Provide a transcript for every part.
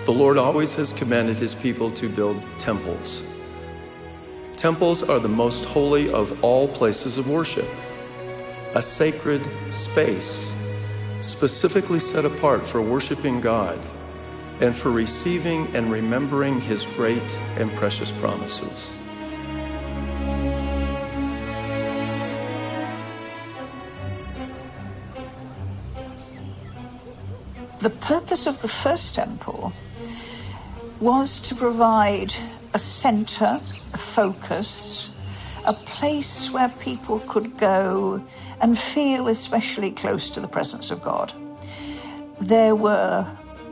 The Lord always has commanded his people to build temples. Temples are the most holy of all places of worship, a sacred space specifically set apart for worshiping God and for receiving and remembering his great and precious promises. The purpose of the first temple was to provide a center, a focus, a place where people could go and feel especially close to the presence of God. There were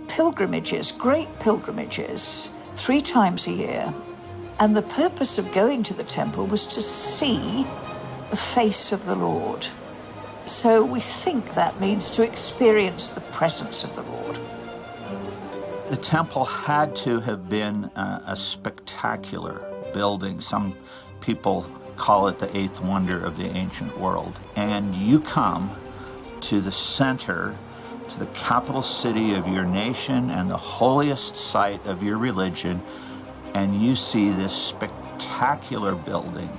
pilgrimages, great pilgrimages, 3 times a year, and the purpose of going to the temple was to see the face of the Lord. So we think that means to experience the presence of the Lord. The temple had to have been a spectacular building. Some people call it the 8th wonder of the ancient world. And you come to the center, to the capital city of your nation and the holiest site of your religion, and you see this spectacular building,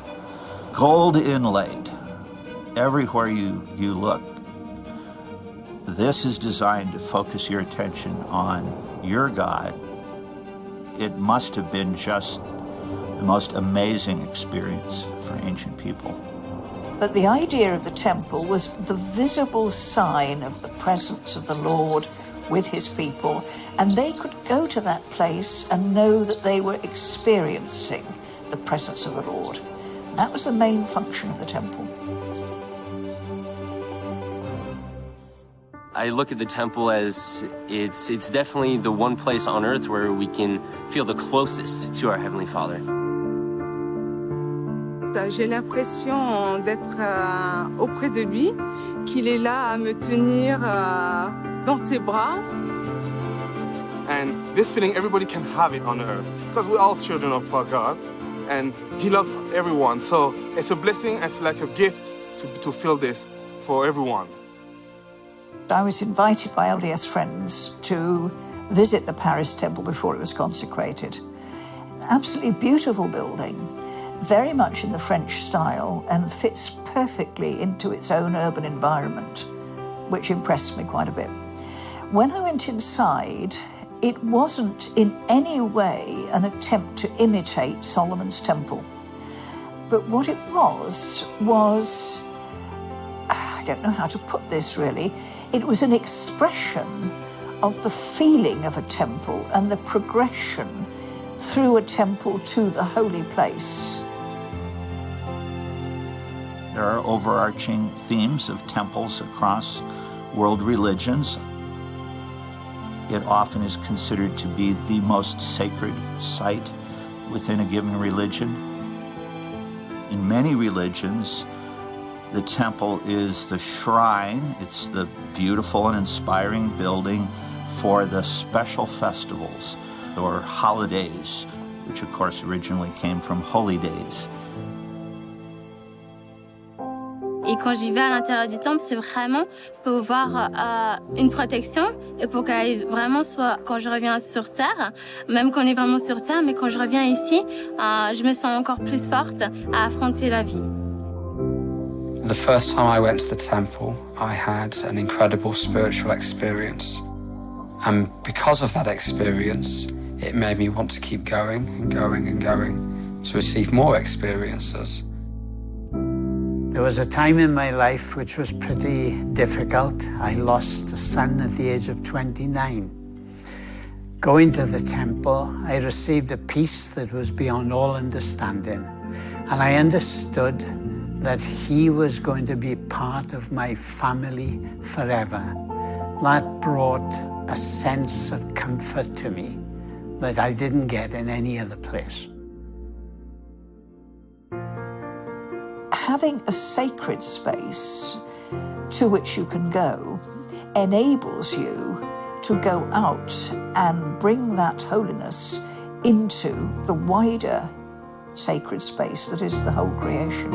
gold inlaid, everywhere you look. This is designed to focus your attention on your God. It must have been just the most amazing experience for ancient people. But the idea of the temple was the visible sign of the presence of the Lord with his people, and they could go to that place and know that they were experiencing the presence of the Lord. That was the main function of the temple. I look at the temple as it's definitely the one place on earth where we can feel the closest to our Heavenly Father. J'ai l'impression d'être auprès de lui, qu'il est là à me tenir dans ses bras. And this feeling, everybody can have it on earth, because we're all children of God, and he loves everyone. So it's a blessing, it's like a gift to feel this for everyone. I was invited by LDS friends to visit the Paris temple before it was consecrated. Absolutely beautiful building, very much in the French style, and fits perfectly into its own urban environment, which impressed me quite a bit. When I went inside, it wasn't in any way an attempt to imitate Solomon's temple. But what it was, I don't know how to put this really, it was an expression of the feeling of a temple and the progression through a temple to the holy place. There are overarching themes of temples across world religions. It often is considered to be the most sacred site within a given religion. In many religions, the temple is the shrine. It's the beautiful and inspiring building for the special festivals or holidays, which of course originally came from holy days. Et quand j'y vais à l'intérieur du temple, c'est vraiment pour voir une protection et pour qu'elle vraiment soit, quand je reviens sur Terre, même qu'on est vraiment sur Terre, mais quand je reviens ici, je me sens encore plus forte à affronter la vie. The first time I went to the temple, I had an incredible spiritual experience. And because of that experience, it made me want to keep going and going and going to receive more experiences. There was a time in my life which was pretty difficult. I lost a son at the age of 29. Going to the temple, I received a peace that was beyond all understanding. And I understood that he was going to be part of my family forever. That brought a sense of comfort to me that I didn't get in any other place. Having a sacred space to which you can go enables you to go out and bring that holiness into the wider sacred space that is the whole creation.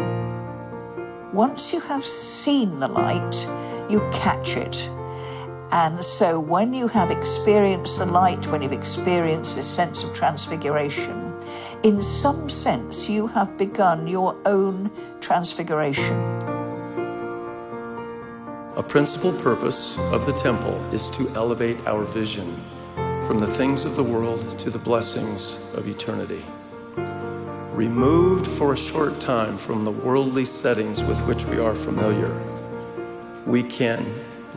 Once you have seen the light, you catch it, And so when you have experienced the light, when you've experienced this sense of transfiguration, in some sense you have begun your own transfiguration. A principal purpose of the temple is to elevate our vision from the things of the world to the blessings of eternity. Removed for a short time from the worldly settings with which we are familiar, we can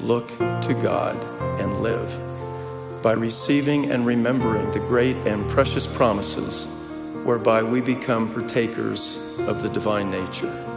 look to God and live by receiving and remembering the great and precious promises whereby we become partakers of the divine nature.